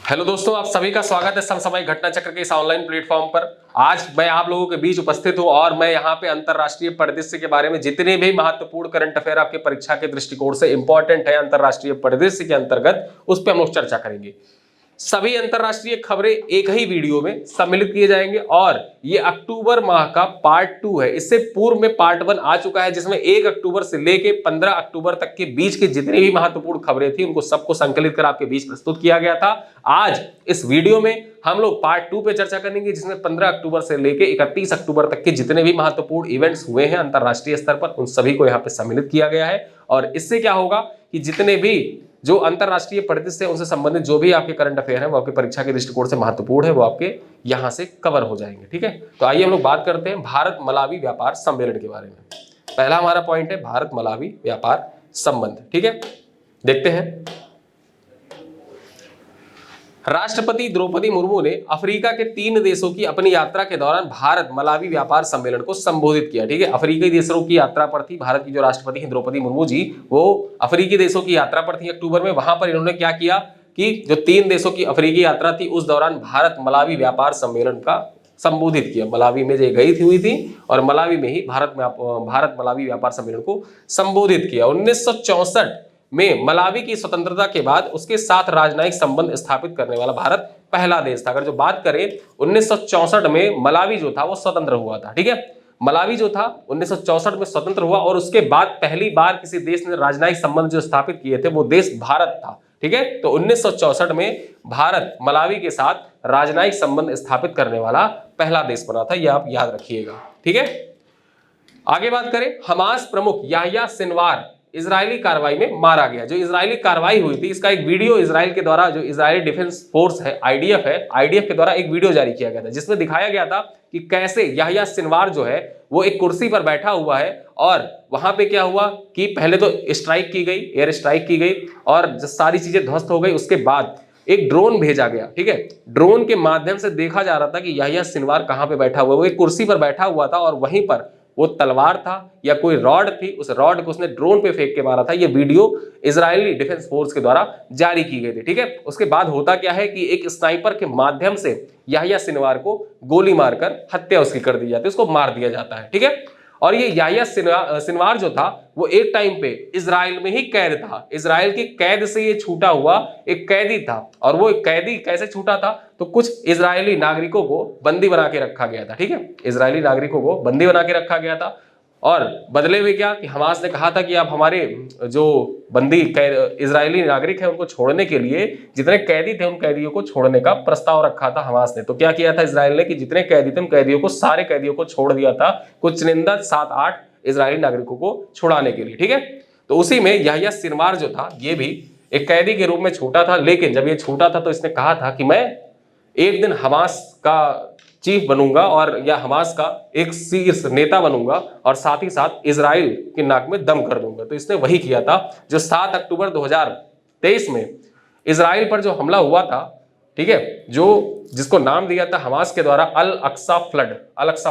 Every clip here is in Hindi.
हेलो दोस्तों, आप सभी का स्वागत है समसामयिक घटना चक्र के इस ऑनलाइन प्लेटफॉर्म पर। आज मैं आप लोगों के बीच उपस्थित हूं और मैं यहां पे अंतरराष्ट्रीय परिदृश्य के बारे में जितने भी महत्वपूर्ण करंट अफेयर आपके परीक्षा के दृष्टिकोण से इंपॉर्टेंट है अंतरराष्ट्रीय परिदृश्य के अंतर्गत, उस पर हम लोग चर्चा करेंगे। सभी अंतरराष्ट्रीय खबरें एक ही वीडियो में सम्मिलित किए जाएंगे और ये अक्टूबर माह का पार्ट 2 है। इससे पूर्व में पार्ट 1 आ चुका है जिसमें 1 अक्टूबर से लेके 15 अक्टूबर तक के बीच की जितनी भी महत्वपूर्ण खबरें थी उनको सबको संकलित कर आपके बीच प्रस्तुत किया गया था। आज इस वीडियो में हम लोग पार्ट 2 पे चर्चा करेंगे जिसमें 15 अक्टूबर से लेके 31 अक्टूबर तक के जितने भी महत्वपूर्ण इवेंट्स हुए हैं अंतरराष्ट्रीय स्तर पर उन सभी को यहाँ पे सम्मिलित किया गया है। और इससे क्या होगा कि जितने भी जो अंतरराष्ट्रीय परिदृश्य से उनसे संबंधित जो भी आपके करंट अफेयर है वो आपके परीक्षा के दृष्टिकोण से महत्वपूर्ण है, वो आपके यहां से कवर हो जाएंगे। ठीक है, तो आइए हम लोग बात करते हैं भारत मलावी व्यापार सम्मेलन के बारे में। पहला हमारा पॉइंट है भारत मलावी व्यापार संबंध। ठीक है, देखते हैं। राष्ट्रपति द्रौपदी मुर्मू ने अफ्रीका के 3 देशों की अपनी यात्रा के दौरान भारत मलावी व्यापार सम्मेलन को संबोधित किया। ठीक है, अफ्रीकी देशों की यात्रा पर थी। भारत की जो राष्ट्रपति हैं द्रौपदी मुर्मू जी, वो अफ्रीकी देशों की यात्रा पर थी अक्टूबर में। वहां पर इन्होंने क्या किया कि जो 3 देशों की अफ्रीकी यात्रा थी उस दौरान भारत मलावी व्यापार सम्मेलन का संबोधित किया। मलावी में जो गई हुई थी और मलावी में ही भारत मलावी व्यापार सम्मेलन को संबोधित किया। 1964 में मलावी की स्वतंत्रता के बाद उसके साथ राजनयिक संबंध स्थापित करने वाला भारत पहला देश था। अगर जो बात करें 1964 में मलावी जो था वो स्वतंत्र हुआ था। ठीक है, मलावी जो था 1964 में स्वतंत्र हुआ और उसके बाद पहली बार किसी देश ने राजनयिक संबंध जो स्थापित किए थे वो देश भारत था। ठीक है, तो 1964 में भारत मलावी के साथ राजनयिक संबंध स्थापित करने वाला पहला देश बना था, यह आप याद रखिएगा। ठीक है, आगे बात करें, हमास प्रमुख याह्या सिनवार इजरायली कार्रवाई में मारा गया। जो इजरायली कार्रवाई हुई थी इसका एक वीडियो इजराइल के द्वारा, जो इजरायली डिफेंस फोर्स है आईडीएफ है, आईडीएफ के द्वारा एक वीडियो जारी किया गया था जिसमें दिखाया गया था कि कैसे याह्या सिनवार जो है वो एक कुर्सी पर बैठा हुआ है और वहां पे क्या हुआ कि पहले तो स्ट्राइक की गई, एयर स्ट्राइक की गई और सारी चीजें ध्वस्त हो गई। उसके बाद एक ड्रोन भेजा गया। ठीक है, ड्रोन के माध्यम से देखा जा रहा था कि याह्या सिनवार कहां पे बैठा हुआ है। वो एक कुर्सी पर बैठा हुआ था और वहीं पर वो तलवार था या कोई रॉड थी, उस रॉड को उसने ड्रोन पे फेंक के मारा था। ये वीडियो इजरायली डिफेंस फोर्स के द्वारा जारी की गई थी। ठीक है, उसके बाद होता क्या है कि एक स्नाइपर के माध्यम से याह्या सिनवार को गोली मारकर हत्या उसकी कर दी जाती है, उसको मार दिया जाता है। ठीक है, और ये याह्या सिनवार जो था वो एक टाइम पे इजराइल में ही कैद था। इजराइल की कैद से ये छूटा हुआ एक कैदी था। और वो कैदी कैसे छूटा था, तो कुछ इजरायली नागरिकों को बंदी बना के रखा गया था। ठीक है, इजरायली नागरिकों को बंदी बना के रखा गया था और बदले में क्या कि हमास ने कहा था कि आप हमारे जो बंदी इजरायली नागरिक हैं उनको छोड़ने के लिए, जितने कैदी थे उन कैदियों को छोड़ने का प्रस्ताव रखा था हमास ने। तो क्या किया था इजराइल ने कि जितने कैदी थे उन कैदियों को, सारे कैदियों को छोड़ दिया था, कुछ चुनिंदा 7-8 इजरायली नागरिकों को छुड़ाने के लिए। ठीक है, तो उसी में याह्या सिनवार जो था ये भी एक कैदी के रूप में छूटा था। लेकिन जब ये छूटा था तो इसने कहा था कि मैं एक दिन हमास का चीफ बनूंगा और या हमास का एक शीर्ष नेता बनूंगा और साथ ही साथ इजराइल के नाक में दम कर दूंगा। तो इसने वही किया था जो 7 अक्टूबर 2023 में इजराइल पर जो हमला हुआ था। ठीक है, जो जिसको नाम दिया था हमास के द्वारा अल अक्सा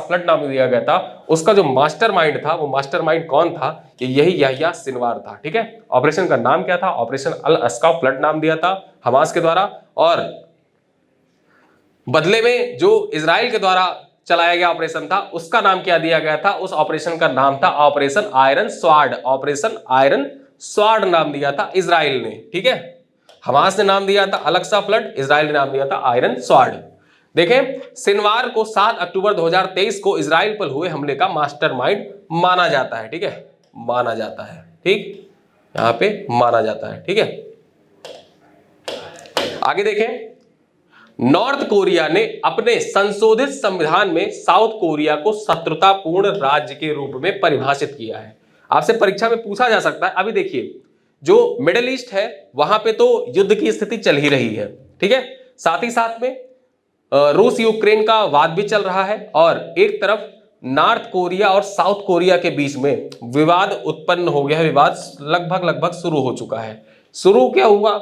फ्लड नाम दिया गया था, उसका जो मास्टरमाइंड था वो मास्टरमाइंड कौन था, कि यही याह्या सिनवार था। ठीक है, ऑपरेशन का नाम क्या था, ऑपरेशन अल अक्सा फ्लड नाम दिया था हमास के द्वारा। और बदले में जो इजराइल के द्वारा चलाया गया ऑपरेशन था उसका नाम क्या दिया गया था, उस ऑपरेशन का नाम था operation iron sword. Operation iron sword नाम दिया था इजराइल ने। ठीक है, हमास ने नाम दिया था अल अक्सा फ्लड, इजराइल ने नाम दिया था आयरन स्वार्ड। देखें, सिनवार को 7 अक्टूबर 2023 को इजराइल पर हुए हमले का मास्टरमाइंड माना जाता है। ठीक है, माना जाता है। ठीक, यहां पे माना जाता है। ठीक है, आगे देखें, नॉर्थ कोरिया ने अपने संशोधित संविधान में साउथ कोरिया को शत्रुतापूर्ण राज्य के रूप में परिभाषित किया है। आपसे परीक्षा में पूछा जा सकता है। अभी देखिए, जो मिडिल ईस्ट है वहां पे तो युद्ध की स्थिति चल ही रही है। ठीक है, साथ ही साथ में रूस यूक्रेन का वाद भी चल रहा है और एक तरफ नॉर्थ कोरिया और साउथ कोरिया के बीच में विवाद उत्पन्न हो गया है। विवाद लगभग शुरू हो चुका है। शुरू क्या हुआ,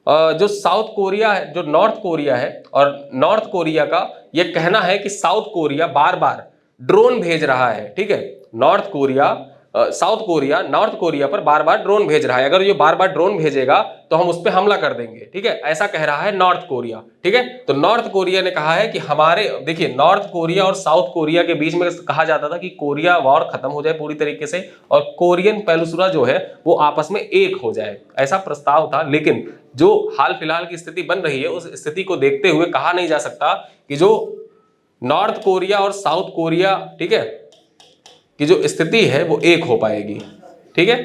जो साउथ कोरिया है, जो नॉर्थ कोरिया है, और नॉर्थ कोरिया का यह कहना है कि साउथ कोरिया बार बार ड्रोन भेज रहा है। ठीक है, north Korea south Korea north Korea पर बार बार ड्रोन भेज रहा है, अगर ये बार बार ड्रोन भेजेगा तो हम उस पर हमला कर देंगे, ठीक है, ऐसा कह रहा है नॉर्थ कोरिया। ठीक है, तो नॉर्थ कोरिया ने कहा है कि हमारे, देखिए नॉर्थ कोरिया और साउथ कोरिया के बीच में कहा जाता था कि कोरिया वॉर खत्म हो जाए पूरी तरीके से और कोरियन पेनिनसुला जो है वो आपस में एक हो जाए, ऐसा प्रस्ताव था। लेकिन जो हाल फिलहाल की स्थिति बन रही है उस स्थिति को देखते हुए कहा नहीं जा सकता कि जो नॉर्थ कोरिया और साउथ कोरिया, ठीक है, कि जो स्थिति है वो एक हो पाएगी। ठीक है,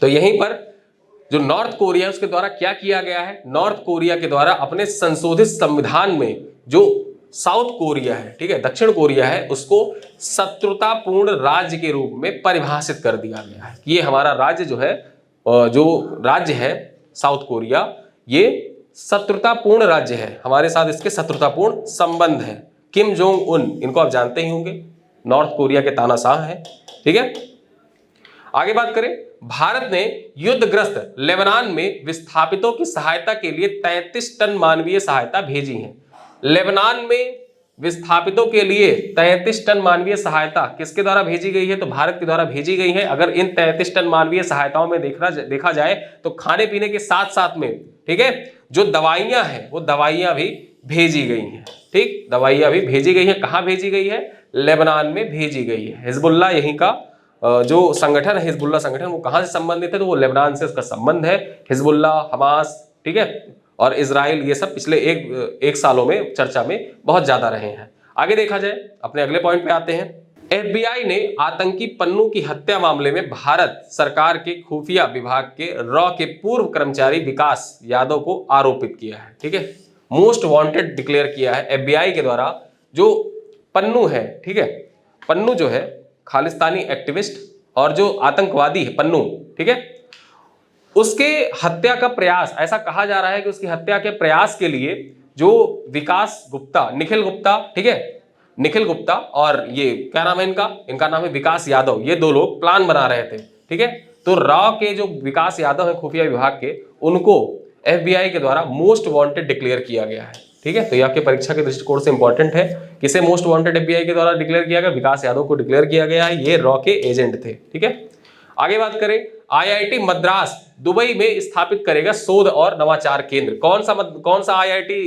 तो यहीं पर जो नॉर्थ कोरिया है उसके द्वारा क्या किया गया है, नॉर्थ कोरिया के द्वारा अपने संशोधित संविधान में जो साउथ कोरिया है, ठीक है, दक्षिण कोरिया है, उसको शत्रुतापूर्ण राज्य के रूप में परिभाषित कर दिया गया है कि ये हमारा राज्य जो है, जो राज्य है साउथ कोरिया, ये शत्रुतापूर्ण राज्य है, हमारे साथ इसके शत्रुतापूर्ण संबंध है। किम जोंग उन, इनको आप जानते ही होंगे, नॉर्थ कोरिया के तानाशाह हैं। ठीक है, आगे बात करें, भारत ने युद्धग्रस्त लेबनान में विस्थापितों की सहायता के लिए 33 टन मानवीय सहायता भेजी है। लेबनान में विस्थापितों के लिए 33 टन मानवीय सहायता किसके द्वारा भेजी गई है, तो भारत के द्वारा भेजी गई है। अगर इन 33 टन मानवीय सहायताओं में देखा जाए तो खाने पीने के साथ साथ में, ठीक है, जो दवाइयां हैं वो दवाइयां भी भेजी गई हैं। ठीक, दवाइयां भी भेजी गई हैं। कहां भेजी गई है, लेबनान में भेजी गई है। हिजबुल्लाह यहीं का जो संगठन है, हिजबुल्लाह संगठन, वो कहां से संबंधित है, तो वो लेबनान से उसका संबंध है। हिजबुल्लाह, हमास, ठीक है, और इजराइल, ये सब पिछले एक सालों में चर्चा में बहुत ज्यादा रहे हैं। आगे देखा जाए, अपने अगले पॉइंट पे आते हैं। FBI ने आतंकी पन्नू की हत्या मामले में भारत सरकार के खुफिया विभाग के रॉ के पूर्व कर्मचारी विकास यादव को आरोपित किया है। ठीक है, मोस्ट वांटेड डिक्लेयर किया है FBI के द्वारा। जो पन्नू है, ठीक है, पन्नू जो है खालिस्तानी एक्टिविस्ट और जो आतंकवादी है पन्नू, ठीक है, उसके हत्या का प्रयास, ऐसा कहा जा रहा है कि उसकी हत्या के प्रयास के लिए जो विकास गुप्ता, निखिल गुप्ता, ठीक है, निखिल गुप्ता और ये क्या नाम है इनका नाम है विकास यादव, ये दो लोग प्लान बना रहे थे। ठीक है, तो रॉ के जो विकास यादव है खुफिया विभाग के, उनको FBI के द्वारा मोस्ट वांटेड डिक्लेयर किया गया है। ठीक है, तो ये आपके परीक्षा के दृष्टिकोण से इंपॉर्टेंट है। किसे मोस्ट वांटेड FBI के द्वारा डिक्लेयर किया गया, विकास यादव को डिक्लेयर किया गया है, ये रॉ के एजेंट थे। ठीक है, आगे बात करें, IIT मद्रास दुबई में स्थापित करेगा शोध और नवाचार केंद्र। कौन सा IIT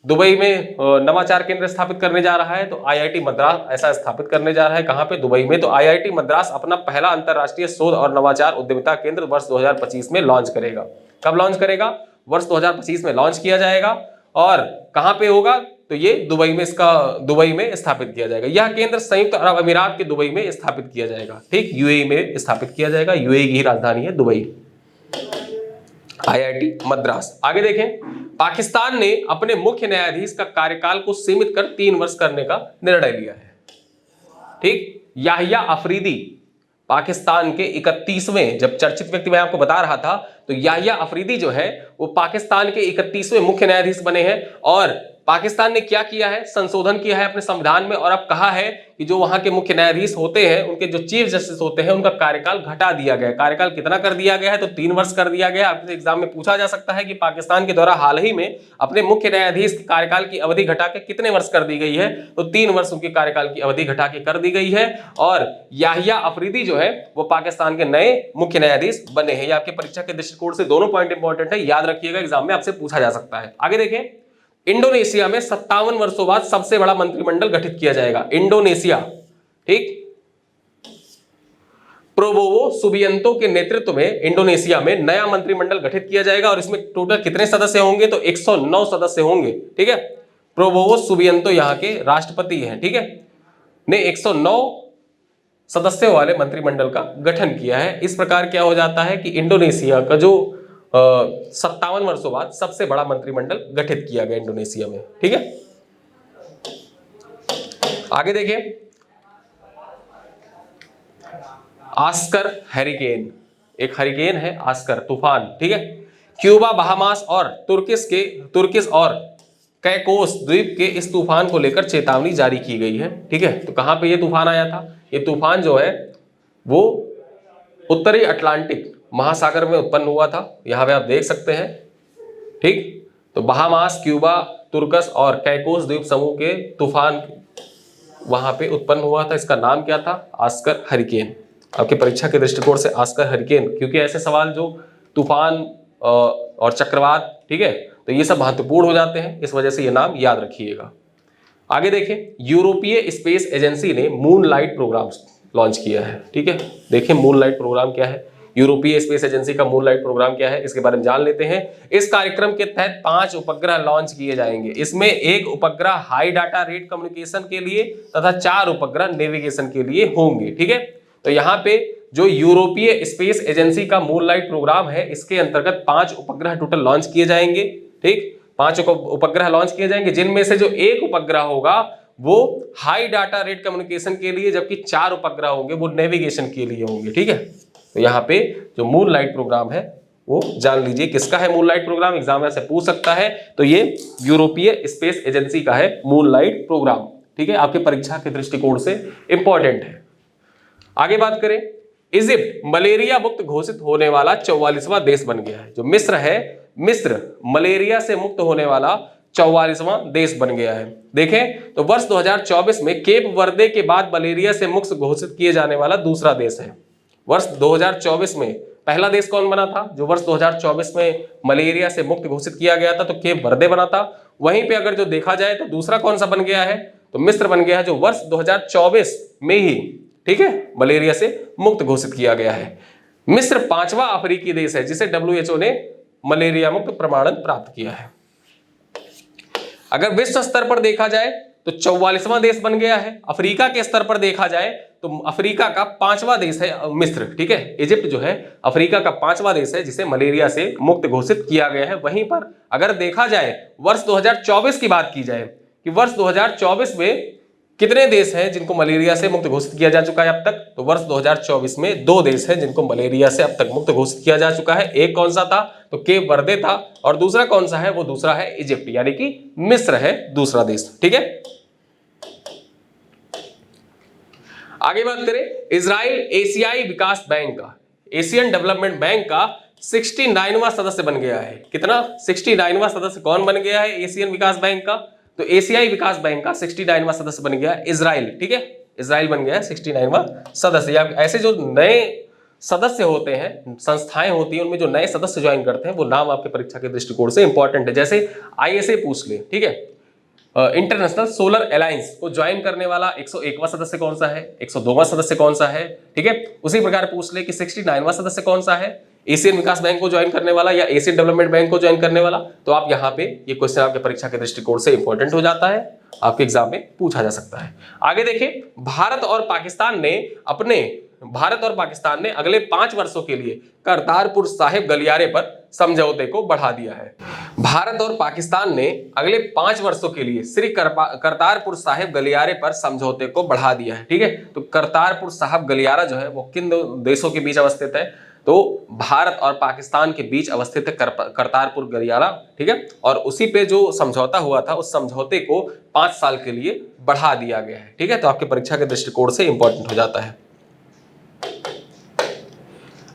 दुबई में नवाचार केंद्र स्थापित करने जा रहा है, तो IIT मद्रास ऐसा स्थापित करने जा रहा है। कहां पे, दुबई में। तो IIT मद्रास अपना पहला अंतरराष्ट्रीय शोध और नवाचार उद्यमिता केंद्र वर्ष 2025 में लॉन्च करेगा। कब लॉन्च करेगा, वर्ष 2025 में लॉन्च किया जाएगा। और कहां पे होगा, तो ये दुबई में स्थापित किया जाएगा। यह केंद्र संयुक्त अरब अमीरात के दुबई में स्थापित किया जाएगा। ठीक, UAE में स्थापित किया जाएगा, UAE की राजधानी है दुबई। IIT मद्रास। आगे देखें, पाकिस्तान ने अपने मुख्य न्यायाधीश का कार्यकाल को सीमित कर 3 वर्ष करने का निर्णय लिया है। ठीक, याहिया अफरीदी पाकिस्तान के 31वें, जब चर्चित व्यक्ति मैं आपको बता रहा था, तो याहिया अफरीदी जो है वो पाकिस्तान के 31वें मुख्य न्यायाधीश बने हैं। और पाकिस्तान ने क्या किया है, संशोधन किया है अपने संविधान में और अब कहा है कि जो वहां के मुख्य न्यायाधीश होते हैं, उनके जो चीफ जस्टिस होते हैं, उनका कार्यकाल घटा दिया गया है। कार्यकाल कितना कर दिया गया है, तो 3 वर्ष कर दिया गया है। आपसे एग्जाम में पूछा जा सकता है कि पाकिस्तान के द्वारा हाल ही में अपने मुख्य न्यायाधीश के कार्यकाल की अवधि घटा के कितने वर्ष कर दी गई है, तो 3 वर्ष उनके कार्यकाल की अवधि घटा के कर दी गई है। और याहिया अफरीदी जो है वो पाकिस्तान के नए मुख्य न्यायाधीश बने हैं। ये आपके परीक्षा के दृष्टिकोण से दोनों पॉइंट इंपॉर्टेंट है, याद रखिएगा, एग्जाम में आपसे पूछा जा सकता है। आगे देखें, इंडोनेशिया में 57 वर्षों बाद सबसे बड़ा मंत्रिमंडल गठित किया जाएगा। इंडोनेशिया, ठीक, प्रोबोवो सुबियंतो के नेतृत्व में इंडोनेशिया में नया मंत्रिमंडल गठित किया जाएगा। और इसमें टोटल कितने सदस्य होंगे, तो 109 सदस्य होंगे। ठीक है, प्रोबोवो सुबियंतो यहाँ के राष्ट्रपति हैं, ठीक है, ने 109 सदस्यों वाले मंत्रिमंडल का गठन किया है। इस प्रकार क्या हो जाता है कि इंडोनेशिया का जो 57 वर्षों बाद सबसे बड़ा मंत्रिमंडल गठित किया गया इंडोनेशिया में। ठीक है, आगे देखिए, आस्कर हैरिकेन, एक हैरिकेन है आस्कर तूफान। ठीक है, क्यूबा, बहामास और तुर्किश और कैकोस द्वीप के इस तूफान को लेकर चेतावनी जारी की गई है। ठीक है, तो कहां पे ये तूफान आया था, ये तूफान जो है वो उत्तरी अटलांटिक महासागर में उत्पन्न हुआ था। यहां पे आप देख सकते हैं। ठीक, तो बहामास, क्यूबा, तुर्कस और कैकोस द्वीप समूह के तूफान वहां पे उत्पन्न हुआ था। इसका नाम क्या था? Oscar hurricane. आपके परीक्षा के दृष्टिकोण से ऑस्कर हरिकेन, क्योंकि ऐसे सवाल जो तूफान और चक्रवात, ठीक है, तो ये सब महत्वपूर्ण हो जाते हैं, इस वजह से ये नाम याद रखिएगा। आगे देखें, यूरोपीय स्पेस एजेंसी ने मूनलाइट प्रोग्राम लॉन्च किया है। ठीक है, देखें मूनलाइट प्रोग्राम क्या है, यूरोपीय स्पेस एजेंसी का मूनलाइट प्रोग्राम क्या है, इसके बारे में जान लेते हैं। इस कार्यक्रम के तहत 5 उपग्रह लॉन्च किए जाएंगे। इसमें एक उपग्रह हाई डाटा रेट कम्युनिकेशन के लिए तथा 4 उपग्रह नेविगेशन के लिए होंगे। ठीक है, तो यहाँ पे जो यूरोपीय स्पेस एजेंसी का मूनलाइट प्रोग्राम है, इसके अंतर्गत 5 उपग्रह टोटल लॉन्च किए जाएंगे। ठीक, 5 उपग्रह लॉन्च किए जाएंगे, जिनमें से जो एक उपग्रह होगा वो हाई डाटा रेट कम्युनिकेशन के लिए, जबकि 4 उपग्रह होंगे वो नेविगेशन के लिए होंगे। ठीक है, तो यहाँ पे जो मूनलाइट प्रोग्राम है वो जान लीजिए किसका है। मूनलाइट प्रोग्राम एग्जाम में से पूछ सकता है, तो ये यूरोपीय स्पेस एजेंसी का है मूनलाइट प्रोग्राम। ठीक है, आपके परीक्षा के दृष्टिकोण से इंपॉर्टेंट है। आगे बात करें, इजिप्ट मलेरिया मुक्त घोषित होने वाला 44वां देश बन गया है। जो मिस्र है, मिस्र मलेरिया से मुक्त होने वाला 44वां देश बन गया है। देखें तो वर्ष 2024 में केप वर्दे के बाद मलेरिया से मुक्त घोषित किए जाने वाला दूसरा देश है। वर्ष 2024 में पहला देश कौन बना था जो वर्ष 2024 में मलेरिया से मुक्त घोषित किया गया था? तो केप वर्दे बना था। वहीं पे अगर जो देखा जाए तो दूसरा कौन सा बन गया है? तो मिस्र बन गया है, जो वर्ष 2024 में ही, ठीक है, मलेरिया से मुक्त घोषित किया गया है। मिस्र 5वां अफ्रीकी देश है जिसे WHO ने मलेरिया मुक्त प्रमाणन प्राप्त किया है। अगर विश्व स्तर पर देखा जाए तो 44वां देश बन गया है। अफ्रीका के स्तर पर देखा जाए तो अफ्रीका का 5वां देश है मिस्र। ठीक है, इजिप्ट जो है अफ्रीका का 5वां देश है जिसे मलेरिया से मुक्त घोषित किया गया है। वहीं पर अगर देखा जाए वर्ष 2024 की बात की जाए कि वर्ष 2024 में कितने देश हैं जिनको मलेरिया से मुक्त घोषित किया जा चुका है अब तक? तो वर्ष 2024 में 2 देश हैं जिनको मलेरिया से अब तक मुक्त घोषित किया जा चुका है। एक कौन सा था? तो केप वर्दे था, और दूसरा कौन सा है? वो दूसरा है इजिप्ट, यानी कि मिस्र है दूसरा देश। ठीक है, आगे बात करें, इजराइल एशियाई विकास बैंक का, एशियन डेवलपमेंट बैंक का 69वां सदस्य बन गया है। कितना? 69वां सदस्य कौन बन गया है एशियन विकास बैंक का? तो एशियाई विकास बैंक का 69वां सदस्य बन गया इजराइल। ठीक है, इजराइल बन गया है 69वां सदस्य। या ऐसे जो नए सदस्य होते हैं, संस्थाएं होती हैं, उनमें जो नए सदस्य ज्वाइन करते हैं वो नाम आपके परीक्षा के दृष्टिकोण से इंपॉर्टेंट है। जैसे ISA पूछ ले, ठीक है, इंटरनेशनल सोलर अलायंस को ज्वाइन करने वाला 101वां सदस्य कौन सा है, 102वां सदस्य कौन सा है? ठीक है, उसी प्रकार पूछ ले कि 69वां सदस्य कौन सा है, एशियन विकास बैंक को ज्वाइन करने वाला या एशियन डेवलपमेंट बैंक को ज्वाइन करने वाला। तो आप यहाँ पे ये क्वेश्चन आपके परीक्षा के दृष्टिकोण से इंपॉर्टेंट हो जाता है, आपके एग्जाम में पूछा जा सकता है। आगे देखें, भारत और पाकिस्तान ने अगले 5 वर्षों के लिए करतारपुर साहिब गलियारे पर समझौते को बढ़ा दिया है। भारत और पाकिस्तान ने अगले 5 वर्षों के लिए श्री करतारपुर साहिब गलियारे पर समझौते को बढ़ा दिया है। ठीक है, तो करतारपुर साहिब गलियारा जो है वो किन देशों के बीच अवस्थित है? तो भारत और पाकिस्तान के बीच अवस्थित है करतारपुर गलियारा। ठीक है, और उसी पे जो समझौता हुआ था उस समझौते को 5 साल के लिए बढ़ा दिया गया है। ठीक है, तो आपके परीक्षा के दृष्टिकोण से इंपॉर्टेंट हो जाता है।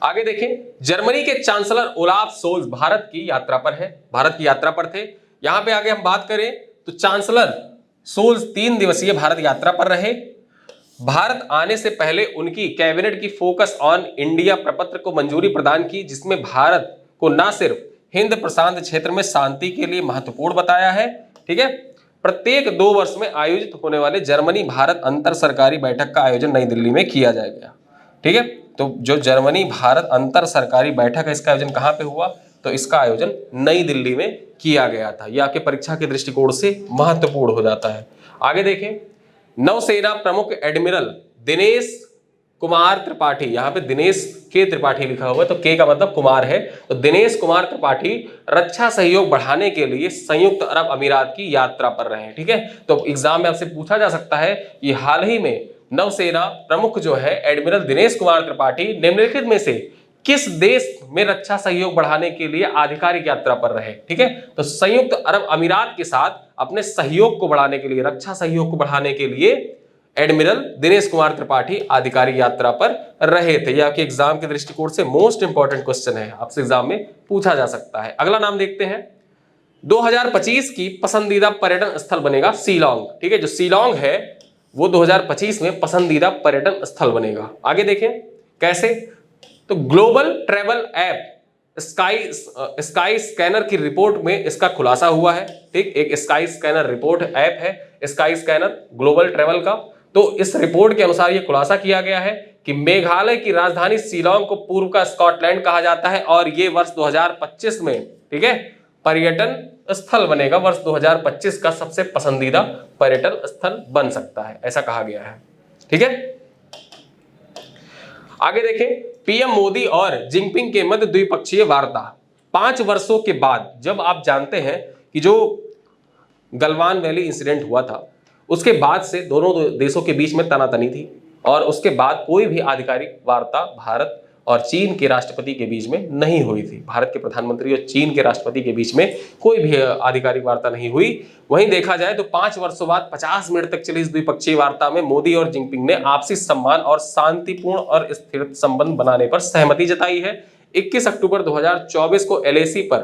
आगे देखें, जर्मनी के चांसलर ओलाफ सोल्ज भारत की यात्रा पर है, भारत की यात्रा पर थे। यहां पे आगे हम बात करें तो चांसलर सोल्ज 3 दिवसीय भारत यात्रा पर रहे। भारत आने से पहले उनकी कैबिनेट की फोकस ऑन इंडिया प्रपत्र को मंजूरी प्रदान की, जिसमें भारत को न सिर्फ हिंद प्रशांत क्षेत्र में शांति के लिए महत्वपूर्ण बताया है। ठीक है, प्रत्येक 2 वर्ष में आयोजित होने वाले जर्मनी भारत अंतर सरकारी बैठक का आयोजन नई दिल्ली में किया जाएगा। ठीक है, तो जो जर्मनी भारत अंतर सरकारी बैठक है इसका आयोजन कहां पे हुआ? तो इसका आयोजन नई दिल्ली में किया गया था। यह आपके परीक्षा के दृष्टिकोण से महत्वपूर्ण हो जाता है। आगे देखें, नौसेना प्रमुख एडमिरल दिनेश कुमार त्रिपाठी, यहाँ पे दिनेश के त्रिपाठी लिखा हुआ है, तो के का मतलब कुमार है, तो दिनेश कुमार त्रिपाठी रक्षा सहयोग बढ़ाने के लिए संयुक्त अरब अमीरात की यात्रा पर रहे। ठीक है, तो एग्जाम में आपसे पूछा जा सकता है कि हाल ही में नौसेना प्रमुख जो है एडमिरल दिनेश कुमार त्रिपाठी निम्नलिखित में से किस देश में रक्षा सहयोग बढ़ाने के लिए आधिकारिक यात्रा पर रहे? ठीक है, तो संयुक्त अरब अमीरात के साथ अपने सहयोग को बढ़ाने के लिए, रक्षा सहयोग को बढ़ाने के लिए एडमिरल दिनेश कुमार त्रिपाठी आधिकारिक यात्रा पर रहे थे। यह आपके एग्जाम के दृष्टिकोण से मोस्ट इंपॉर्टेंट क्वेश्चन है, आपसे एग्जाम में पूछा जा सकता है। अगला नाम देखते हैं, 2025 की पसंदीदा पर्यटन स्थल बनेगा शिलांग। ठीक है, जो शिलांग है वो 2025 में पसंदीदा पर्यटन स्थल बनेगा। आगे देखें कैसे, तो global travel app sky scanner की रिपोर्ट में इसका खुलासा हुआ है। ठीक, एक स्काई स्कैनर रिपोर्ट ऐप है, स्काई स्कैनर ग्लोबल ट्रैवल का। तो इस रिपोर्ट के अनुसार यह खुलासा किया गया है कि मेघालय की राजधानी शिलांग को पूर्व का स्कॉटलैंड कहा जाता है और ये वर्ष 2025 में, ठीक है, पर्यटन स्थल बनेगा। वर्ष 2025 का सबसे पसंदीदा पर्यटन स्थल बन सकता है, ऐसा कहा गया है। ठीक है, आगे देखें, पीएम मोदी और जिनपिंग के मध्य द्विपक्षीय वार्ता। 5 वर्षों के बाद, जब आप जानते हैं कि जो गलवान वैली इंसिडेंट हुआ था, उसके बाद से दोनों देशों के बीच में तनातनी थी और उसके बाद कोई भी आधिकारिक वार्ता भारत और चीन के राष्ट्रपति के बीच में नहीं हुई थी। भारत के प्रधानमंत्री और चीन के राष्ट्रपति के बीच में कोई भी आधिकारिक वार्ता नहीं हुई। वहीं देखा जाए तो 5 वर्षों बाद 50 मिनट तक चली इस द्विपक्षीय वार्ता में मोदी और जिनपिंग ने आपसी सम्मान और शांतिपूर्ण और स्थिर संबंध बनाने पर सहमति जताई है। 21 अक्टूबर 2024 को एलएसी पर,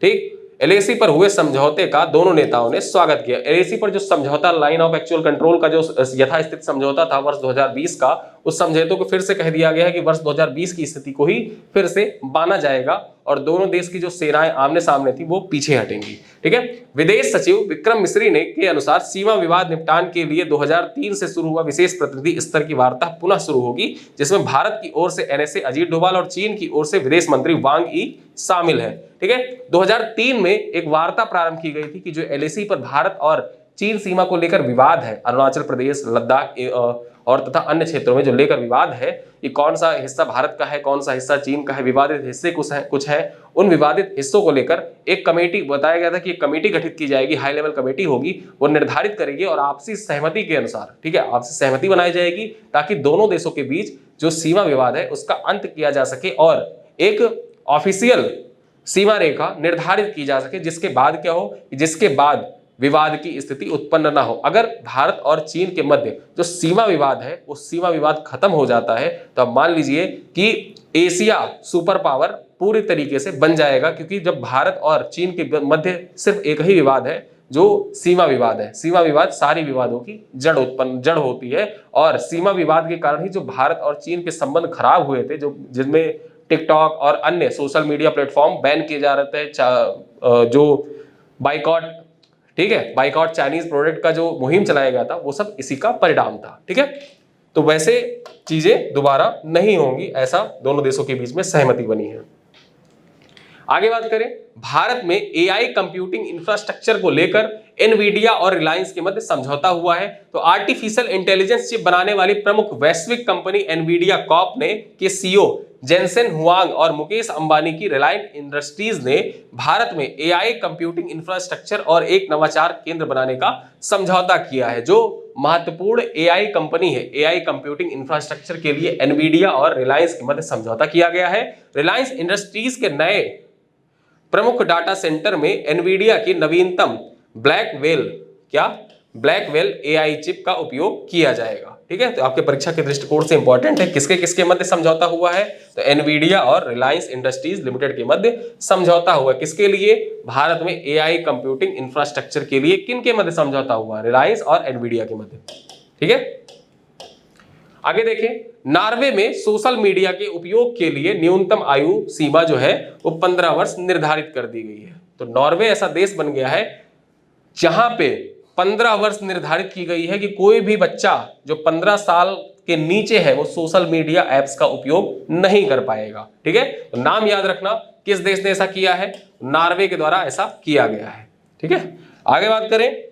ठीक, एलएसी पर हुए समझौते का दोनों नेताओं ने स्वागत किया। एलएसी पर जो समझौता, लाइन ऑफ एक्चुअल कंट्रोल का जो यथास्थिति समझौता था वर्ष 2020 का, उस समझौते को फिर से कह दिया गया है कि वर्ष 2020 की स्थिति को ही फिर से माना जाएगा और दोनों देश की जो सेनाएं आमने सामने थी वो पीछे हटेंगी। ठीक है, विदेश सचिव विक्रम मिस्री ने के अनुसार सीमा विवाद निपटान के लिए 2003 से शुरू हुआ विशेष प्रतिनिधि स्तर की वार्ता पुनः शुरू होगी, जिसमें भारत की ओर से एनएसए अजीत डोभाल और चीन की ओर से विदेश मंत्री वांग ई शामिल है। ठीक है, 2003 में एक वार्ता प्रारंभ की गई थी कि जो एलएसी पर भारत और चीन सीमा को लेकर विवाद है, अरुणाचल प्रदेश, लद्दाख और तथा अन्य क्षेत्रों में जो लेकर विवाद है, ये कौन सा हिस्सा भारत का है, कौन सा हिस्सा चीन का है, विवादित हिस्से कुछ है, उन विवादित हिस्सों को लेकर एक कमेटी बताया गया था कि एक कमेटी गठित की जाएगी, हाई लेवल कमेटी होगी, वो निर्धारित करेगी और आपसी सहमति के अनुसार, ठीक है, आपसी सहमति बनाई जाएगी ताकि दोनों देशों के बीच जो सीमा विवाद है उसका अंत किया जा सके और एक ऑफिशियल सीमा रेखा निर्धारित की जा सके, जिसके बाद क्या हो, जिसके बाद विवाद की स्थिति उत्पन्न ना हो। अगर भारत और चीन के मध्य जो सीमा विवाद है वो सीमा विवाद खत्म हो जाता है तो अब मान लीजिए कि एशिया सुपर पावर पूरी तरीके से बन जाएगा, क्योंकि जब भारत और चीन के मध्य सिर्फ एक ही विवाद है जो सीमा विवाद है। सीमा विवाद सारी विवादों की जड़ होती है और सीमा विवाद के कारण ही जो भारत और चीन के संबंध खराब हुए थे, जो जिनमें टिकटॉक और अन्य सोशल मीडिया प्लेटफॉर्म बैन किए जा रहे थे, जो बाइकॉट, ठीक है, बाइकॉट चाइनीज प्रोडक्ट का जो मुहिम चलाया गया था, वो सब इसी का परिणाम था। ठीक है, तो वैसे चीजें दोबारा नहीं होंगी, ऐसा दोनों देशों के बीच में सहमति बनी है। आगे बात करें, भारत में एआई कंप्यूटिंग इंफ्रास्ट्रक्चर को लेकर एनवीडिया और रिलायंस के मध्य समझौता हुआ है। तो आर्टिफिशियल इंटेलिजेंस चिप बनाने वाली प्रमुख वैश्विक कंपनी एनवीडिया कॉर्प ने के सीईओ जेनसेन हुआंग और मुकेश अंबानी की रिलायंस इंडस्ट्रीज ने भारत में एआई कंप्यूटिंग इंफ्रास्ट्रक्चर और एक नवाचार केंद्र बनाने का समझौता किया है। जो महत्वपूर्ण एआई कंपनी है, एआई कंप्यूटिंग इंफ्रास्ट्रक्चर के लिए एनवीडिया और रिलायंस के मध्य समझौता किया गया है। रिलायंस इंडस्ट्रीज के नए प्रमुख डाटा सेंटर में एनवीडिया की नवीनतम ब्लैकवेल एआई चिप का उपयोग किया जाएगा। ठीक है, तो आपके परीक्षा के दृष्टिकोण से इंपॉर्टेंट है किसके किसके मध्य समझौता हुआ है, तो एनवीडिया और रिलायंस इंडस्ट्रीज लिमिटेड के मध्य समझौता हुआ। किसके लिए? भारत में एआई कंप्यूटिंग इंफ्रास्ट्रक्चर के लिए किन के मध्य समझौता हुआ? रिलायंस और एनवीडिया के मध्य। ठीक है, आगे देखें, नॉर्वे में सोशल मीडिया के उपयोग के लिए न्यूनतम आयु सीमा जो है वो 15 वर्ष निर्धारित कर दी गई है। तो नॉर्वे ऐसा देश बन गया है जहां पे 15 वर्ष निर्धारित की गई है कि कोई भी बच्चा जो 15 साल के नीचे है वो सोशल मीडिया एप्स का उपयोग नहीं कर पाएगा। ठीक है, तो नाम याद रखना किस देश ने ऐसा किया है, नॉर्वे के द्वारा ऐसा किया गया है। ठीक है, आगे बात करें,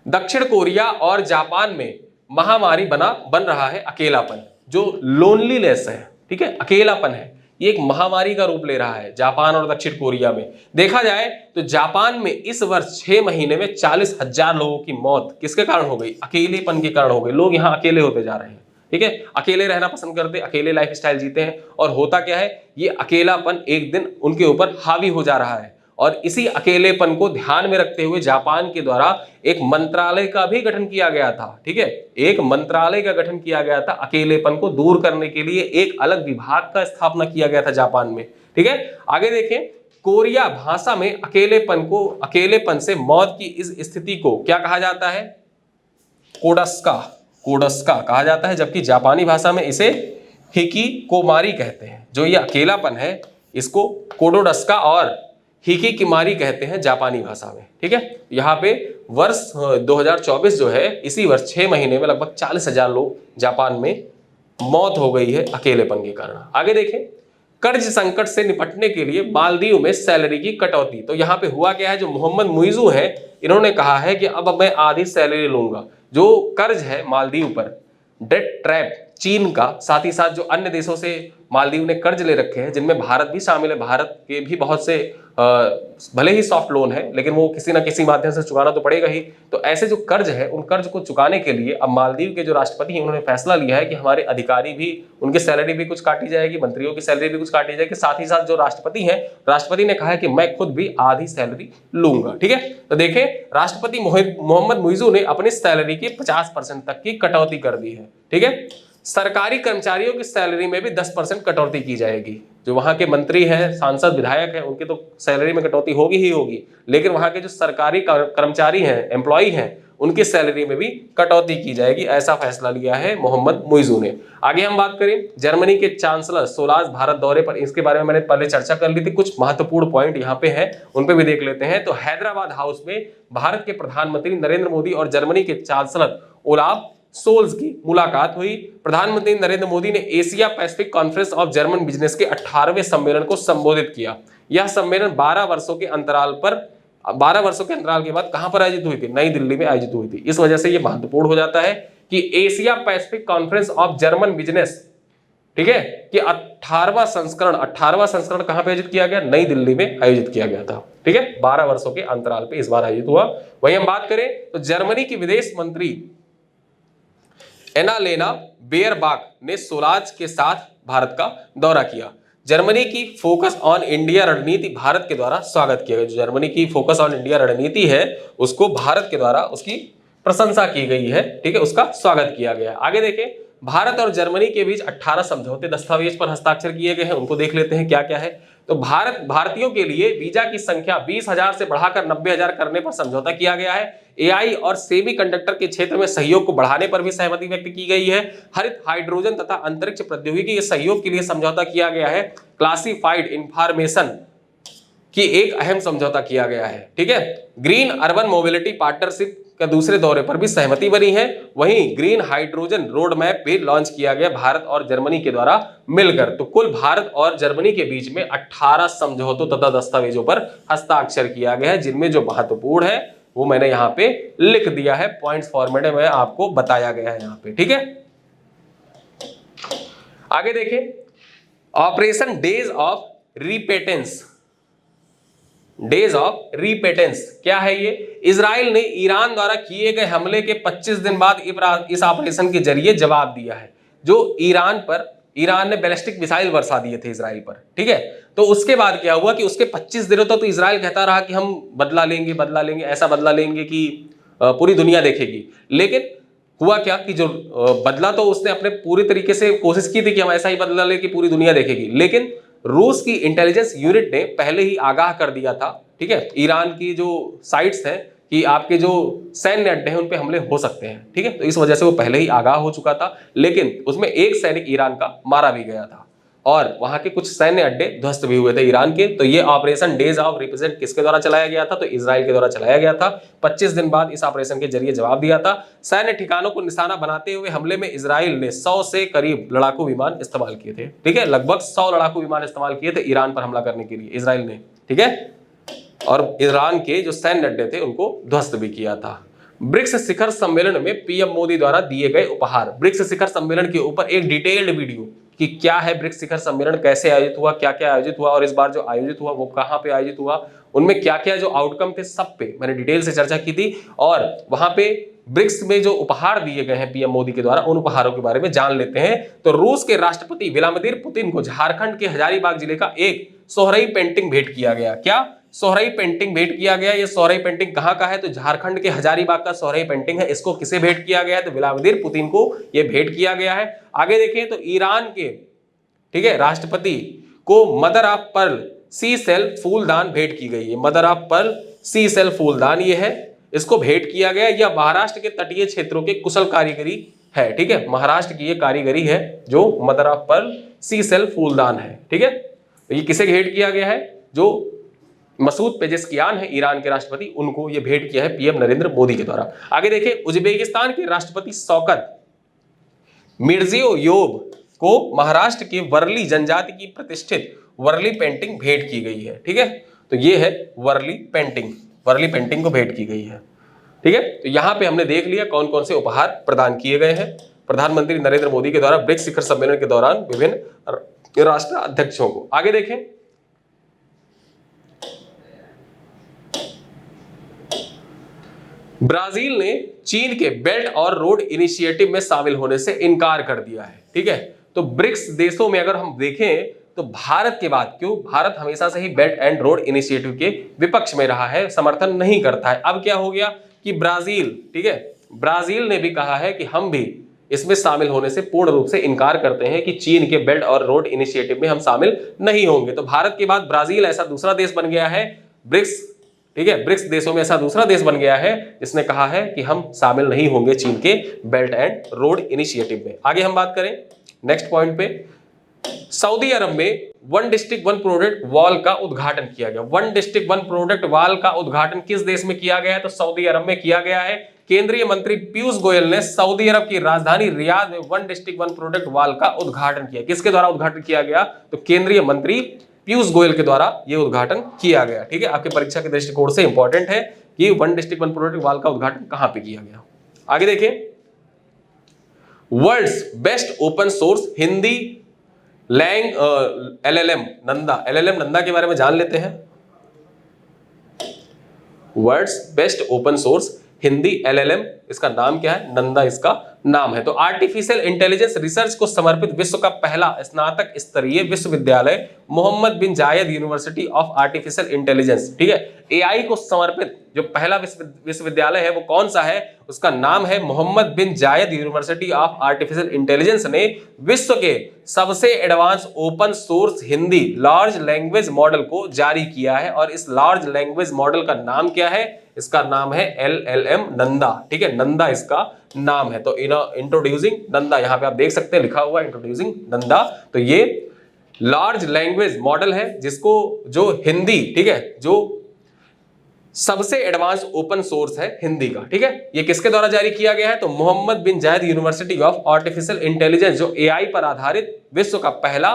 दक्षिण कोरिया और जापान में महामारी बन रहा है अकेलापन, जो लोनलीनेस है। ठीक है, अकेलापन है, ये एक महामारी का रूप ले रहा है जापान और दक्षिण कोरिया में। देखा जाए तो जापान में इस वर्ष 6 महीने में 40,000 लोगों की मौत किसके कारण हो गई? अकेलेपन के कारण हो गई। लोग यहाँ अकेले होते जा रहे हैं। ठीक है, अकेले रहना पसंद करते, अकेले लाइफस्टाइल जीते हैं और होता क्या है, ये अकेलापन एक दिन उनके ऊपर हावी हो जा रहा है। और इसी अकेलेपन को ध्यान में रखते हुए जापान के द्वारा एक मंत्रालय का भी गठन किया गया था। ठीक है, एक मंत्रालय का गठन किया गया था अकेलेपन को दूर करने के लिए, एक अलग विभाग का स्थापना किया गया था जापान में। ठीक है, आगे देखें, कोरिया भाषा में अकेलेपन से मौत की इस स्थिति को क्या कहा जाता है? कोडस्का, कोडस्का कहा जाता है, जबकि जापानी भाषा में इसे हिकिकोमारी कहते हैं। जो ये अकेलापन है इसको कोडोडस्का और हिकिकोमारी कहते हैं जापानी भाषा में, ठीक है। यहाँ पे वर्ष 2024 जो है, इसी वर्ष 6 महीने में लगभग 40,000 लोग जापान में मौत हो गई है अकेलेपन के कारण। आगे देखें, कर्ज संकट से निपटने के लिए मालदीव में सैलरी की कटौती। तो यहाँ पे हुआ क्या है, जो मोहम्मद मुइजू है इन्होंने कहा है कि अब मैं आधी सैलरी लूंगा। जो कर्ज है मालदीव पर, डेट ट्रैप चीन का, साथ ही साथ जो अन्य देशों से मालदीव ने कर्ज ले रखे हैं, जिनमें भारत भी शामिल है, भारत के भी बहुत से भले ही सॉफ्ट लोन है लेकिन वो किसी ना किसी माध्यम से चुकाना तो पड़ेगा ही। तो ऐसे जो कर्ज है उन कर्ज को चुकाने के लिए अब मालदीव के जो राष्ट्रपति हैं उन्होंने फैसला लिया है कि हमारे अधिकारी भी, उनकी सैलरी भी कुछ काटी जाएगी, मंत्रियों की सैलरी भी कुछ काटी जाएगी, साथ ही साथ जो राष्ट्रपति हैं, राष्ट्रपति ने कहा है कि मैं खुद भी आधी सैलरी लूंगा, ठीक है। तो देखें, राष्ट्रपति मोहम्मद मुइजू ने अपनी सैलरी की 50% तक की कटौती कर दी है, ठीक है। सरकारी कर्मचारियों की सैलरी में भी 10% कटौती की जाएगी। जो वहां के मंत्री हैं, सांसद, विधायक हैं, उनकी तो सैलरी में कटौती होगी ही होगी, लेकिन वहां के जो सरकारी कर्मचारी हैं, एम्प्लॉई हैं, उनकी सैलरी में भी कटौती की जाएगी। ऐसा फैसला लिया है मोहम्मद मुइजू ने। आगे हम बात करें, जर्मनी के चांसलर सोलाज भारत दौरे पर, इसके बारे में मैंने पहले चर्चा कर ली थी। कुछ महत्वपूर्ण पॉइंट यहाँ पे हैं, उन पे भी देख लेते हैं। तो हैदराबाद हाउस में भारत के प्रधानमंत्री नरेंद्र मोदी और जर्मनी के चांसलर ओलाफ सोल्स की मुलाकात हुई। प्रधानमंत्री नरेंद्र मोदी ने Asia Pacific conference of German business के 18वें सम्मेलन को संबोधित किया। यह सम्मेलन 12 वर्षों के अंतराल के बाद कहां पर आयोजित हुई थी? नई दिल्ली में आयोजित हुई थी। इस वजह से यह महत्वपूर्ण हो जाता है कि Asia Pacific conference of German business, ठीक है, कि 18वां संस्करण कहां पे आयोजित किया गया? नई दिल्ली में आयोजित किया गया था, ठीक है। 12 वर्षों के अंतराल पे इस बार आयोजित हुआ। वहीं हम बात करें तो जर्मनी की विदेश मंत्री एनालेना बेयरबाक ने सोलाज के साथ भारत का दौरा किया। जर्मनी की फोकस ऑन इंडिया रणनीति भारत के द्वारा स्वागत किया गया। जो जर्मनी की फोकस ऑन इंडिया रणनीति है उसको भारत के द्वारा उसकी प्रशंसा की गई है, ठीक है, उसका स्वागत किया गया। आगे देखें, भारत और जर्मनी के बीच 18 समझौते दस्तावेज पर हस्ताक्षर किए गए हैं, उनको देख लेते हैं क्या क्या है। तो भारतीयों के लिए वीजा की संख्या 20,000 से बढ़ाकर 90,000 करने पर समझौता किया गया है। एआई और सेमीकंडक्टर के क्षेत्र में सहयोग को बढ़ाने पर भी सहमति व्यक्त की गई है। हरित हाइड्रोजन तथा अंतरिक्ष प्रौद्योगिकी के सहयोग के लिए समझौता किया गया है। क्लासिफाइड इंफॉर्मेशन की एक अहम समझौता किया गया है, ठीक है। ग्रीन अर्बन मोबिलिटी पार्टनरशिप का दूसरे दौरे पर भी सहमति बनी है। वहीं ग्रीन हाइड्रोजन रोड मैप भी लॉन्च किया गया भारत और जर्मनी के द्वारा मिलकर। तो कुल भारत और जर्मनी के बीच में 18 समझौतों तथा दस्तावेजों पर हस्ताक्षर किया गया है, जिनमें जो महत्वपूर्ण है वो मैंने यहाँ पे लिख दिया है, पॉइंट्स फॉर्मेट में आपको बताया गया है यहाँ पे, ठीक है। आगे देखें, ऑपरेशन डेज ऑफ रिपेटेंस क्या है ये? इजराइल ने ईरान द्वारा किए गए हमले के 25 दिन बाद इस ऑपरेशन के जरिए जवाब दिया है। जो ईरान ने बैलिस्टिक मिसाइल बरसा दिए थे इजराइल पर, ठीक है। तो उसके बाद क्या हुआ कि उसके 25 दिनों तक तो इजराइल कहता रहा कि हम बदला लेंगे, ऐसा बदला लेंगे कि पूरी दुनिया देखेगी। लेकिन हुआ क्या कि जो बदला तो उसने अपने पूरी तरीके से कोशिश की थी कि हम ऐसा ही बदला लें कि पूरी दुनिया देखेगी, लेकिन रूस की इंटेलिजेंस यूनिट ने पहले ही आगाह कर दिया था, ठीक है, ईरान की जो साइट्स हैं कि आपके जो सैन्य अड्डे हैं उन पे हमले हो सकते हैं, ठीक है। तो इस वजह से वो पहले ही आगाह हो चुका था, लेकिन उसमें एक सैनिक ईरान का मारा भी गया था और वहां के कुछ सैन्य अड्डे ध्वस्त भी हुए थे ईरान के। तो ये ऑपरेशन डेज ऑफ रिपेटेंस किसके द्वारा चलाया गया था? तो इजराइल के द्वारा चलाया गया था। 25 दिन बाद इस ऑपरेशन के जरिए जवाब दिया था। सैन्य ठिकानों को निशाना बनाते हुए हमले में इजराइल ने 100 से करीब लड़ाकू विमान इस्तेमाल किए थे, ठीक है। लगभग 100 लड़ाकू विमान इस्तेमाल किए थे ईरान पर हमला करने के लिए इजराइल ने, ठीक है। और ईरान के जो सैन्य अड्डे थे उनको ध्वस्त भी किया था। ब्रिक्स शिखर सम्मेलन में पीएम मोदी द्वारा दिए गए उपहार। ब्रिक्स शिखर सम्मेलन के ऊपर एक डिटेल्ड वीडियो कि क्या है ब्रिक्स शिखर सम्मेलन, कैसे आयोजित हुआ, क्या क्या आयोजित हुआ और इस बार जो आयोजित हुआ वो कहां पे आयोजित हुआ, उनमें क्या क्या जो आउटकम थे, सब पे मैंने डिटेल से चर्चा की थी। और वहां पे ब्रिक्स में जो उपहार दिए गए हैं पीएम मोदी के द्वारा, उन उपहारों के बारे में जान लेते हैं। तो रूस के राष्ट्रपति व्लादिमीर पुतिन को झारखंड के हजारीबाग जिले का एक सोहराई पेंटिंग भेंट किया गया। क्या? सोहराई पेंटिंग भेंट किया गया। ये सोहराई पेंटिंग कहाँ का है? तो झारखंड के हजारीबाग का सोहराई पेंटिंग है। इसको किसे भेंट किया गया है? तो व्लादिमीर पुतिन को ये भेंट किया गया है। आगे देखें तो ईरान के, ठीक है, राष्ट्रपति को mother of pearl seashell फूलदान भेंट की गई है। Mother of pearl seashell फूलदान ये है। इसको भेंट किया गया। यह महाराष्ट्र के तटीय क्षेत्रों के कुशल कारीगरी है, ठीक है, महाराष्ट्र की ये कारीगरी है जो mother of pearl seashell फूलदान है, ठीक है। तो ये किसे भेंट किया गया है? जो मसूद पेजेस्कियान है ईरान के राष्ट्रपति, उनको ये भेंट किया है पीएम नरेंद्र मोदी के द्वारा। आगे देखिए, उज्बेकिस्तान के राष्ट्रपति शौकत मिर्जियोयेव को महाराष्ट्र के वर्ली जनजाति की प्रतिष्ठित वर्ली पेंटिंग भेंट की गई है, ठीक है। तो ये है वर्ली पेंटिंग को भेंट की गई है, ठीक है। तो यहां पे हमने देख लिया कौन कौन से उपहार प्रदान किए गए हैं प्रधानमंत्री नरेंद्र मोदी के द्वारा ब्रिक्स शिखर सम्मेलन के दौरान विभिन्न राष्ट्र अध्यक्षों को। आगे देखें, ब्राजील ने चीन के बेल्ट और रोड इनिशिएटिव में शामिल होने से इनकार कर दिया है, ठीक है। तो ब्रिक्स देशों में अगर हम देखें तो भारत के बाद, क्यों, भारत हमेशा से ही बेल्ट एंड रोड इनिशिएटिव के विपक्ष में रहा है, समर्थन नहीं करता है। अब क्या हो गया कि ब्राजील, ठीक है, ब्राजील ने भी कहा है कि हम भी इसमें शामिल होने से पूर्ण रूप से इनकार करते हैं कि चीन के बेल्ट और रोड इनिशिएटिव में हम शामिल नहीं होंगे। तो भारत के बाद ब्राजील ऐसा दूसरा देश बन गया है ब्रिक्स, ठीक है, ब्रिक्स देशों में ऐसा दूसरा देश बन गया है जिसने कहा है कि हम शामिल नहीं होंगे चीन के बेल्ट एंड रोड इनिशिएटिव में। आगे हम बात करें नेक्स्ट पॉइंट पे, सऊदी अरब में one district one product wall का उद्घाटन किया गया। One district one product wall का उद्घाटन किस देश में किया गया है? तो सऊदी अरब में किया गया है। केंद्रीय मंत्री पीयूष गोयल ने सऊदी अरब की राजधानी रियाद में one district one product wall का उद्घाटन किया। किसके द्वारा उद्घाटन किया गया? तो केंद्रीय मंत्री पीयूष गोयल के द्वारा यह उद्घाटन किया गया, ठीक है। आपके परीक्षा के दृष्टिकोण से इंपॉर्टेंट है कि one district one product wall का उद्घाटन कहां पे किया गया। आगे देखिए, world's best open source Hindi LLM Nanda के बारे में जान लेते हैं। World's best open source Hindi LLM, इसका नाम क्या है? नंदा इसका नाम है। तो आर्टिफिशियल इंटेलिजेंस रिसर्च को समर्पित विश्व का पहला स्नातक स्तरीय विश्वविद्यालय मोहम्मद बिन जायद यूनिवर्सिटी ऑफ आर्टिफिशियल इंटेलिजेंस, ठीक है, AI को समर्पित जो पहला विश्वविद्यालय है वो कौन सा है? उसका नाम है मोहम्मद बिन जायद यूनिवर्सिटी ऑफ आर्टिफिशियल इंटेलिजेंस ने विश्व के सबसे advance open source Hindi large language model को जारी किया है। और इस लार्ज लैंग्वेज मॉडल का नाम क्या है? इसका नाम है LLM नंदा, ठीक है, नंदा इसका नाम है। तो इंट्रोड्यूसिंग नंदा, यहां पे आप देख सकते हैं लिखा हुआ इंट्रोड्यूसिंग नंदा। तो ये लार्ज लैंग्वेज मॉडल है जिसको जो हिंदी, ठीक है, जो सबसे एडवांस ओपन सोर्स है हिंदी का, ठीक है। ये किसके द्वारा जारी किया गया है? तो मोहम्मद बिन जायद यूनिवर्सिटी ऑफ आर्टिफिशियल इंटेलिजेंस जो AI पर आधारित विश्व का पहला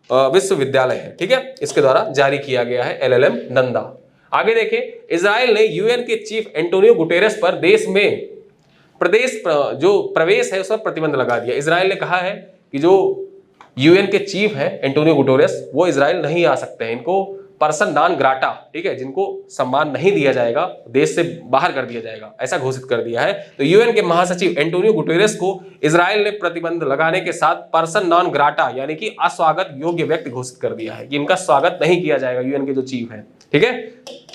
विश्वविद्यालय है, ठीक है, इसके द्वारा जारी किया गया है LLM नंदा। आगे देखें, इजराइल ने UN के चीफ एंटोनियो गुटेरेस पर देश में जो प्रवेश है उस पर प्रतिबंध लगा दिया। इजराइल ने कहा है कि जो UN के चीफ है एंटोनियो गुटेरेस वो इजराइल नहीं आ सकते हैं, इनको पर्सन नॉन ग्राटा, ठीक है, जिनको सम्मान नहीं दिया जाएगा, देश से बाहर कर दिया जाएगा, ऐसा घोषित कर दिया है। तो UN के महासचिव एंटोनियो गुटेरेस को इजराइल ने प्रतिबंध लगाने के साथ पर्सन नॉन ग्राटा यानी कि अस्वागत योग्य व्यक्ति घोषित कर दिया है कि इनका स्वागत नहीं किया जाएगा, UN के जो चीफ है, ठीक है।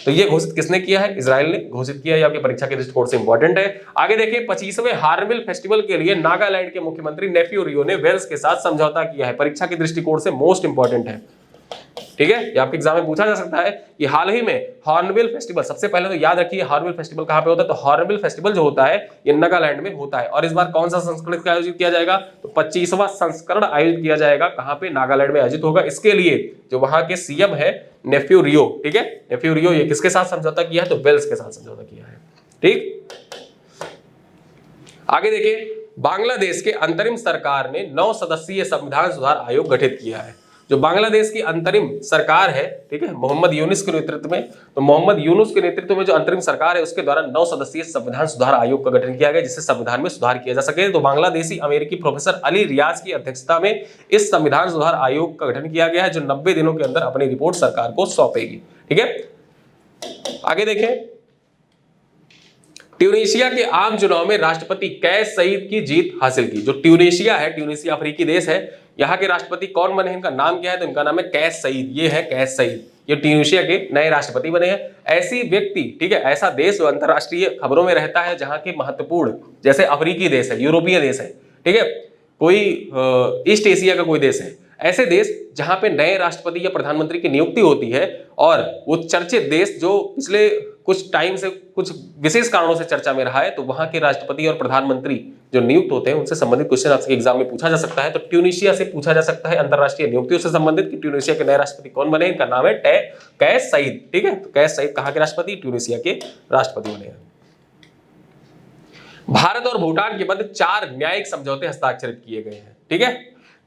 तो ये घोषित किसने किया है? इजराइल ने घोषित किया है। आपकी परीक्षा के दृष्टिकोण से इंपॉर्टेंट है। आगे देखिए, 25वें हार्नबिल फेस्टिवल के लिए नागालैंड के मुख्यमंत्री नेफ्यू रियो ने वेल्स के साथ समझौता किया है। परीक्षा के दृष्टिकोण से मोस्ट इंपॉर्टेंट है, ठीक है, ये आपके एग्जाम में पूछा जा सकता है कि हाल ही में हॉर्नबिल फेस्टिवल, सबसे पहले तो याद रखिए हॉर्नबिल फेस्टिवल कहां पे होता है? तो हॉर्नबिल फेस्टिवल जो होता है ये नागालैंड में होता है। और इस बार कौन सा संस्करण आयोजित किया जाएगा? तो 25वां संस्करण आयोजित किया जाएगा। कहां पे? नागालैंड में आयोजित होगा। इसके लिए जो वहां के CM है नेफ्यू रियो, ठीक है, नेफ्यू रियो, ये किसके साथ समझौता किया है? तो वेल्स के साथ समझौता किया है, ठीक। आगे देखिए, बांग्लादेश के अंतरिम सरकार ने 9 सदस्यीय संविधान सुधार आयोग गठित किया है। जो बांग्लादेश की अंतरिम सरकार है, ठीक है, मोहम्मद यूनुस के नेतृत्व में, तो मोहम्मद यूनुस के नेतृत्व में जो अंतरिम सरकार है उसके द्वारा 9 सदस्यीय संविधान सुधार आयोग का गठन किया गया जिससे संविधान में सुधार किया जा सके। तो बांग्लादेशी अमेरिकी प्रोफेसर अली रियाज की अध्यक्षता में इस संविधान सुधार आयोग का गठन किया गया है जो 90 दिनों के अंदर अपनी रिपोर्ट सरकार को सौंपेगी, ठीक है। आगे देखें, ट्यूनीशिया के आम चुनाव में राष्ट्रपति कैस सईद की जीत हासिल की। जो ट्यूनीशिया है, ट्यूनीशिया अफ्रीकी देश है, यहाँ के राष्ट्रपति कौन बने हैं? इनका नाम क्या है? तो इनका नाम है कैस सईद। ये है कैस सईद, ये ट्यूनीशिया के नए राष्ट्रपति बने हैं। ऐसी व्यक्ति, ठीक है, ऐसा देश जो अंतरराष्ट्रीय खबरों में रहता है जहां के महत्वपूर्ण, जैसे अफ्रीकी देश है, यूरोपीय देश है, ठीक है, कोई ईस्ट एशिया का कोई देश है, ऐसे देश जहां पे नए राष्ट्रपति या प्रधानमंत्री की नियुक्ति होती है और वो चर्चित देश जो पिछले कुछ टाइम से कुछ विशेष कारणों से चर्चा में रहा है, तो वहां के राष्ट्रपति और प्रधानमंत्री जो नियुक्त होते हैं उनसे संबंधित क्वेश्चन आपके एग्जाम में पूछा जा सकता है। तो ट्यूनीशिया से पूछा जा सकता है अंतरराष्ट्रीय नियुक्तियों से संबंधित कि ट्यूनीशिया के नए राष्ट्रपति कौन बने। इनका नाम है कैस सईद। ठीक है, तो कैस सईद कहां के राष्ट्रपति? ट्यूनीशिया के राष्ट्रपति बने हैं। भारत और भूटान के मध्य 4 न्यायिक समझौते हस्ताक्षरित किए गए हैं। ठीक है,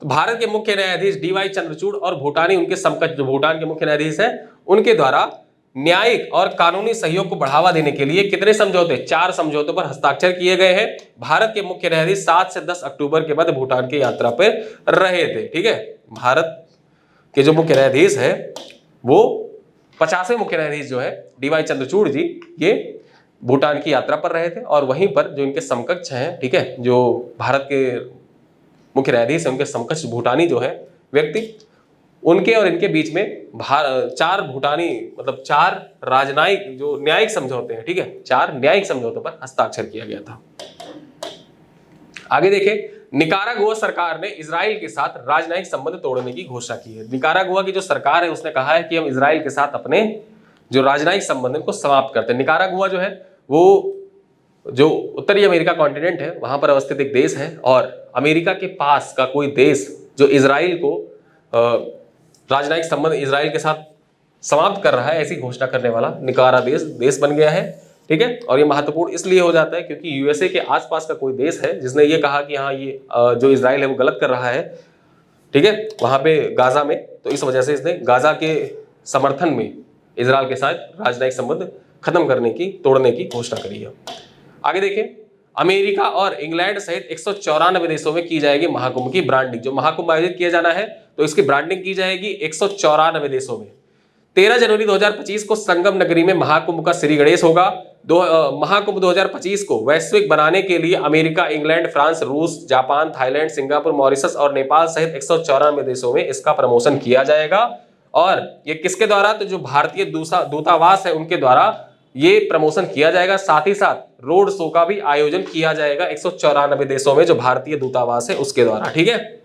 तो भारत के मुख्य न्यायाधीश डीवाई चंद्रचूड़ और भूटानी उनके समकक्ष जो भूटान के मुख्य न्यायाधीश हैं उनके द्वारा न्यायिक और कानूनी सहयोग को बढ़ावा देने के लिए कितने समझौते? 4 समझौतों पर हस्ताक्षर किए गए हैं। भारत के मुख्य न्यायाधीश 7 से 10 अक्टूबर के बाद भूटान की यात्रा पर रहे थे। ठीक है, भारत के जो मुख्य न्यायाधीश है वो 50वें मुख्य न्यायाधीश जो है डीवाई चंद्रचूड़ जी, ये भूटान की यात्रा पर रहे थे और वहीं पर जो इनके समकक्ष हैं, ठीक है, जो भारत के मुख्य न्यायाधीश है उनके समकक्ष भूटानी जो है व्यक्ति, उनके और इनके बीच में 4 भूटानी मतलब 4 राजनयिक जो न्यायिक समझौते हैं, ठीक है, 4 न्यायिक समझौतों पर हस्ताक्षर किया गया था। आगे देखें, निकारागुआ सरकार ने इजराइल के साथ राजनयिक संबंध तोड़ने की घोषणा की है। निकारागुआ की जो सरकार है उसने कहा है कि हम इजराइल के साथ अपने जो राजनयिक संबंध को समाप्त करते हैं। निकारागुआ जो है वो जो उत्तरी अमेरिका कॉन्टिनेंट है वहां पर अवस्थित एक देश है और अमेरिका के पास का कोई देश जो इजराइल को राजनयिक संबंध इजराइल के साथ समाप्त कर रहा है ऐसी घोषणा करने वाला निकारा देश बन गया है। ठीक है, और ये महत्वपूर्ण इसलिए हो जाता है क्योंकि यूएसए के आसपास का कोई देश है जिसने ये कहा कि हाँ ये जो इजराइल है वो गलत कर रहा है, ठीक है, वहां पे गाजा में, तो इस वजह से इसने गाजा के समर्थन में इजराइल के साथ राजनयिक संबंध खत्म करने की तोड़ने की घोषणा करी है। आगे देखें, अमेरिका और इंग्लैंड सहित 194 देशों में की जाएगी महाकुंभ की ब्रांडिंग। जो महाकुंभ आयोजित किया जाना है तो इसकी ब्रांडिंग की जाएगी 194 देशों में। 13 जनवरी 2025 को संगम नगरी में महाकुंभ का श्री गणेश होगा। महाकुंभ 2025 को वैश्विक बनाने के लिए अमेरिका, इंग्लैंड, फ्रांस, रूस, जापान, थाईलैंड, सिंगापुर, मॉरिशस और नेपाल सहित 194 देशों में इसका प्रमोशन किया जाएगा। और ये किसके द्वारा? तो जो भारतीय दूतावास है उनके द्वारा ये प्रमोशन किया जाएगा। साथ ही साथ रोड शो का भी आयोजन किया जाएगा 194 देशों में जो भारतीय दूतावास है उसके द्वारा। ठीक है,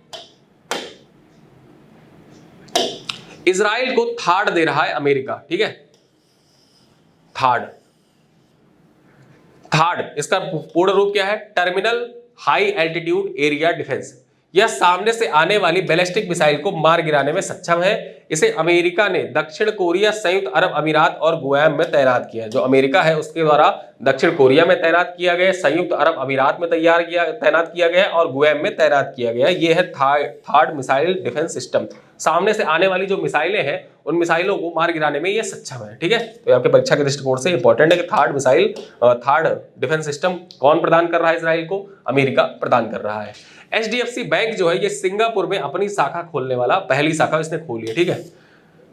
इजराइल को थार्ड दे रहा है अमेरिका। ठीक है, थार्ड इसका पूर्ण रूप क्या है? Terminal high altitude area defence. यह सामने से आने वाली बैलिस्टिक मिसाइल को मार गिराने में सक्षम है। इसे अमेरिका ने दक्षिण कोरिया, संयुक्त अरब अमीरात और गुयाम में तैनात किया है। जो अमेरिका है उसके द्वारा दक्षिण कोरिया में तैनात किया गया, संयुक्त अरब अमीरात में तैनात किया गया और गुयाम में तैनात किया गया। यह है थार्ड मिसाइल डिफेंस सिस्टम। सामने से आने वाली जो मिसाइलें हैं उन मिसाइलों को मार गिराने में यह सक्षम है। ठीक है, तो आपके परीक्षा के दृष्टिकोण से इंपॉर्टेंट है कि थार्ड डिफेंस सिस्टम कौन प्रदान कर रहा है इजराइल को? अमेरिका प्रदान कर रहा है। HDFC बैंक जो है ये सिंगापुर में अपनी शाखा खोलने वाला पहली शाखा इसने खोली है। ठीक है,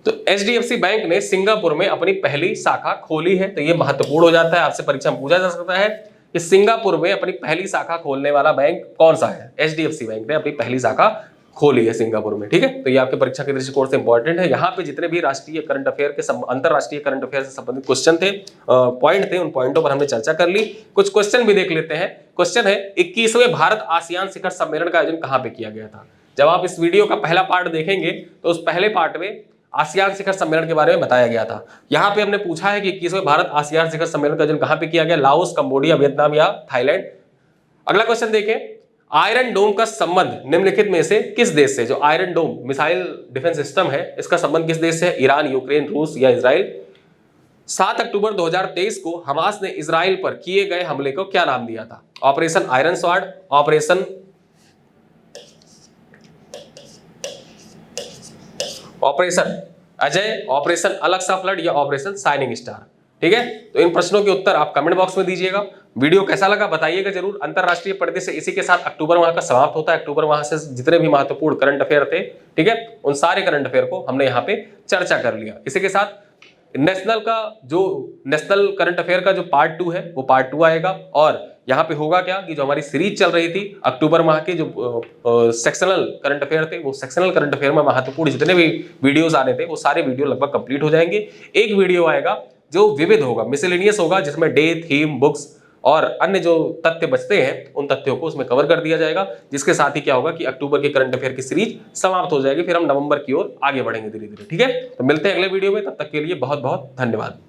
तो HDFC बैंक ने सिंगापुर में अपनी पहली शाखा खोली है। तो ये महत्वपूर्ण हो जाता है, आपसे परीक्षा में पूछा जा सकता है कि सिंगापुर में अपनी पहली शाखा खोलने वाला बैंक कौन सा है? HDFC बैंक ने अपनी पहली शाखा खोली है सिंगापुर में। ठीक है, तो ये आपके परीक्षा के दृष्टिकोण से इंपॉर्टेंट है। यहाँ पे जितने भी राष्ट्रीय करंट अफेयर के अंतरराष्ट्रीय करंट अफेयर से संबंधित क्वेश्चन थे, पॉइंट थे, उन पॉइंटों पर हमने चर्चा कर ली। कुछ क्वेश्चन भी देख लेते हैं। क्वेश्चन है 21वें भारत आसियान शिखर सम्मेलन का आयोजन कहाँ पे किया गया था? जब आप इस वीडियो का पहला पार्ट देखेंगे तो उस पहले पार्ट में आसियान शिखर सम्मेलन के बारे में बताया गया था। यहाँ पे हमने पूछा है कि 21वें भारत आसियान शिखर सम्मेलन का आयोजन कहाँ पे किया गया? लाओस, कंबोडिया, वियतनाम या थाईलैंड। अगला क्वेश्चन देखें, आयरन डोम का संबंध निम्नलिखित में से किस देश से? जो iron dome missile defence system है इसका संबंध किस देश से है? ईरान, यूक्रेन, रूस या इजराइल। 7 अक्टूबर 2023 को हमास ने इजराइल पर किए गए हमले को क्या नाम दिया था? Operation iron sword, operation Ajay, operation अलग-सा फ्लड या ऑपरेशन शाइनिंग स्टार। ठीक है, तो इन प्रश्नों के उत्तर आप कमेंट बॉक्स में दीजिएगा। वीडियो कैसा लगा बताइएगा जरूर। अंतरराष्ट्रीय पर्दे से इसी के साथ अक्टूबर माह का समाप्त होता है। अक्टूबर माह से जितने भी महत्वपूर्ण करंट अफेयर थे, ठीक है, उन सारे करंट अफेयर को हमने यहाँ पे चर्चा कर लिया। इसी के साथ नेशनल करंट अफेयर का जो पार्ट 2 है वो पार्ट 2 आएगा। और यहाँ पे होगा क्या कि जो हमारी सीरीज चल रही थी अक्टूबर माह के जो सेक्शनल करंट अफेयर थे, वो सेक्शनल करंट अफेयर में महत्वपूर्ण जितने भी वीडियोस आने थे वो सारे वीडियो लगभग कंप्लीट हो जाएंगे। एक वीडियो आएगा जो विविध होगा, मिसलेनियस होगा, जिसमें डे, थीम, बुक्स और अन्य जो तथ्य बचते हैं उन तथ्यों को उसमें कवर कर दिया जाएगा, जिसके साथ ही क्या होगा कि अक्टूबर के करंट अफेयर की सीरीज समाप्त हो जाएगी, फिर हम नवंबर की ओर आगे बढ़ेंगे धीरे धीरे। ठीक है, तो मिलते हैं अगले वीडियो में, तब तक के लिए बहुत बहुत धन्यवाद।